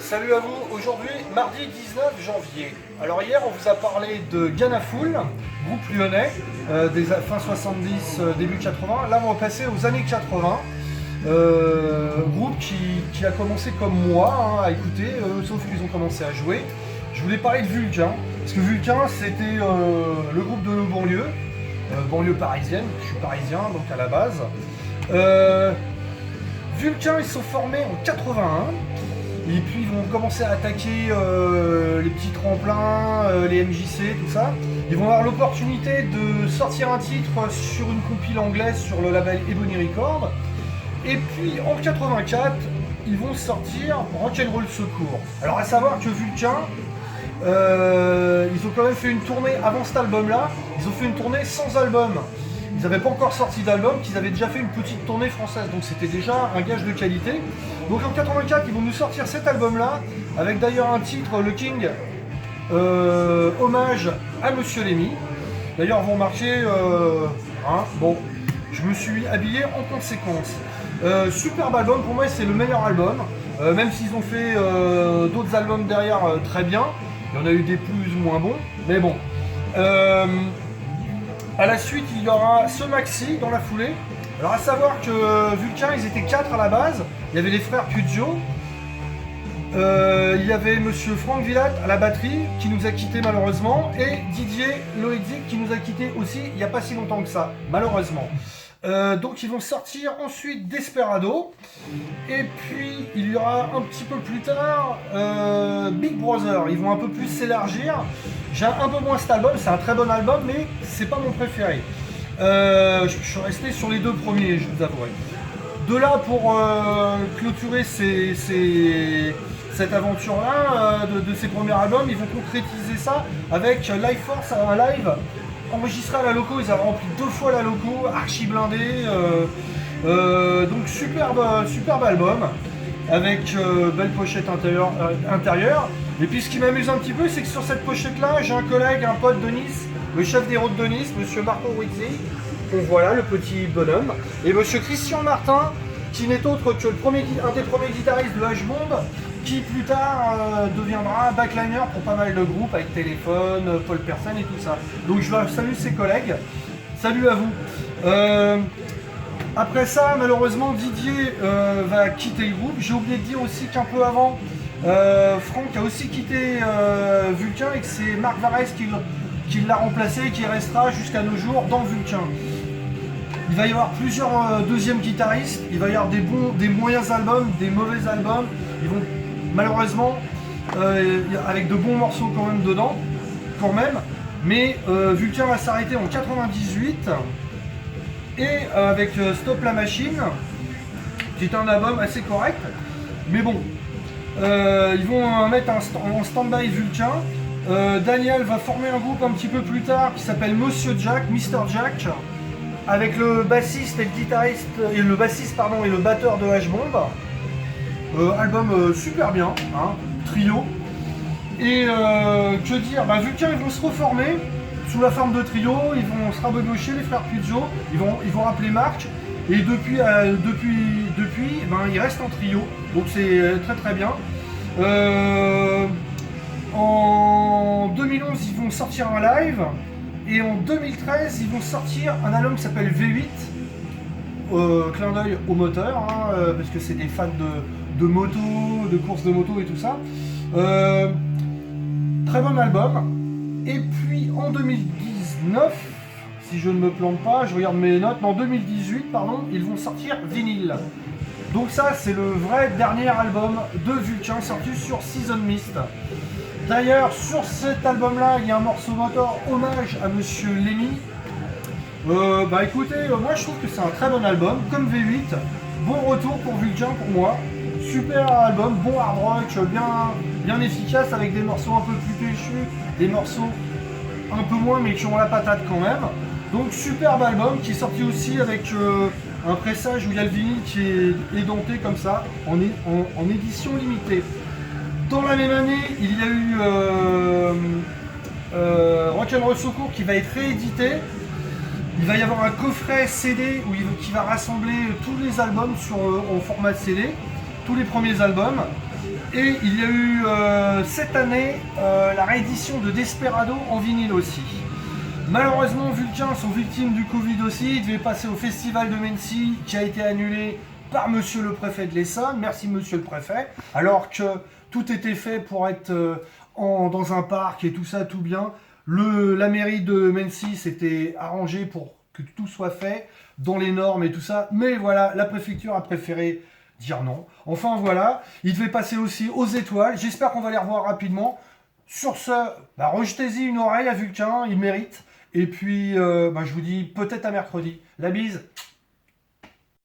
Salut à vous, aujourd'hui mardi 19 janvier. Alors hier on vous a parlé de Ganafool, groupe lyonnais des fin 70, début 80. Là on va passer aux années 80. Groupe qui a commencé comme moi à écouter, sauf qu'ils ont commencé à jouer. Je voulais parler de Vulcain, parce que Vulcain c'était le groupe de banlieue, banlieue parisienne, je suis parisien donc à la base. Vulcain ils sont formés en 81. Et puis ils vont commencer à attaquer les petits tremplins, les MJC, tout ça. Ils vont avoir l'opportunité de sortir un titre sur une compile anglaise sur le label Ebony Records. Et puis en 84, ils vont sortir Rock'n'Roll Secours. Alors à savoir que Vulcain, ils ont quand même fait une tournée avant cet album-là. Ils ont fait une tournée sans album. Ils n'avaient pas encore sorti d'album, qu'ils avaient déjà fait une petite tournée française, donc c'était déjà un gage de qualité. Donc en 84, ils vont nous sortir cet album-là, avec d'ailleurs un titre, le King, hommage à Monsieur Lemmy. D'ailleurs, vous remarquez, bon, je me suis habillé en conséquence. Superbe album, pour moi c'est le meilleur album, même s'ils ont fait d'autres albums derrière très bien. Il y en a eu des plus ou moins bons, mais bon. À la suite, il y aura ce maxi dans la foulée. Alors à savoir que Vulcain, ils étaient 4 à la base. Il y avait les frères Puggio. Il y avait monsieur Franck Villat à la batterie, qui nous a quittés malheureusement. Et Didier Loedic qui nous a quittés aussi il n'y a pas si longtemps que ça, malheureusement. Donc ils vont sortir ensuite Desperado. Et puis il y aura un petit peu plus tard Big Brother. Ils vont un peu plus s'élargir. J'aime un peu moins cet album, c'est un très bon album, mais c'est pas mon préféré. Je suis resté sur les deux premiers, je vous avouerai. De là, pour clôturer cette aventure-là, de ces premiers albums, ils vont concrétiser ça avec Life Force, un live enregistré à la loco. Ils avaient rempli 2 fois la loco, archi blindé. Donc superbe album, avec belle pochette intérieure. Et puis ce qui m'amuse un petit peu, c'est que sur cette pochette-là, j'ai un collègue, un pote de Nice, le chef des routes de Nice, monsieur Marco Ruizzi, qu'on voit là, le petit bonhomme, et monsieur Christian Martin, qui n'est autre que un des premiers guitaristes de H-Bomb, qui plus tard deviendra backliner pour pas mal de groupes, avec Téléphone, Paul Person et tout ça. Donc je salue ses collègues, salut à vous. Après ça, malheureusement, Didier va quitter le groupe. J'ai oublié de dire aussi qu'un peu avant, Franck a aussi quitté Vulcain et que c'est Marc Varese qui l'a remplacé et qui restera jusqu'à nos jours dans Vulcain. Il va y avoir plusieurs deuxièmes guitaristes, il va y avoir des moyens albums, des mauvais albums. Ils vont malheureusement avec de bons morceaux quand même dedans, quand même. Mais Vulcain va s'arrêter en 98 et avec Stop la Machine, qui est un album assez correct. Mais bon. Ils vont mettre en stand-by Vulcain. Daniel va former un groupe un petit peu plus tard qui s'appelle Monsieur Jack, Mr. Jack, avec le bassiste et le guitariste et le bassiste et le batteur de H-Bomb. Album super bien, hein, trio. Et que dire, Vulcain ils vont se reformer sous la forme de trio, ils vont se rabonocher les frères Puggio, ils vont rappeler Marc. Et depuis ils restent en trio, donc c'est très très bien. En 2011, ils vont sortir un live, et en 2013, ils vont sortir un album qui s'appelle V8, clin d'œil au moteur, hein, parce que c'est des fans de moto, de courses de moto et tout ça. Très bon album. Et puis en 2019, si je ne me plante pas, je regarde mes notes, en 2018, ils vont sortir Vinyle. Donc ça, c'est le vrai dernier album de Vulcain sorti sur Season Mist. D'ailleurs, sur cet album-là, il y a un morceau moteur hommage à Monsieur Lemmy. Écoutez, moi je trouve que c'est un très bon album, comme V8. Bon retour pour Vulcain pour moi. Super album, bon hard rock, bien efficace, avec des morceaux un peu plus péchus, des morceaux un peu moins mais qui ont la patate quand même. Donc superbe album qui est sorti aussi avec un pressage où il y a le vinyle qui est édenté comme ça, en édition limitée. Dans la même année, il y a eu Rock'n'Roll Secours qui va être réédité. Il va y avoir un coffret CD qui va rassembler tous les albums en format CD, tous les premiers albums. Et il y a eu cette année la réédition de Desperado en vinyle aussi. Malheureusement, Vulcain sont victimes du Covid aussi. Ils devaient passer au festival de Mency qui a été annulé par monsieur le préfet de l'Essonne. Merci monsieur le préfet. Alors que tout était fait pour être dans un parc et tout ça, tout bien. La mairie de Mency s'était arrangée pour que tout soit fait dans les normes et tout ça. Mais voilà, la préfecture a préféré dire non. Enfin voilà, ils devaient passer aussi aux étoiles. J'espère qu'on va les revoir rapidement. Sur ce, rejetez-y une oreille à Vulcain, il mérite. Et puis, je vous dis peut-être à mercredi. La bise.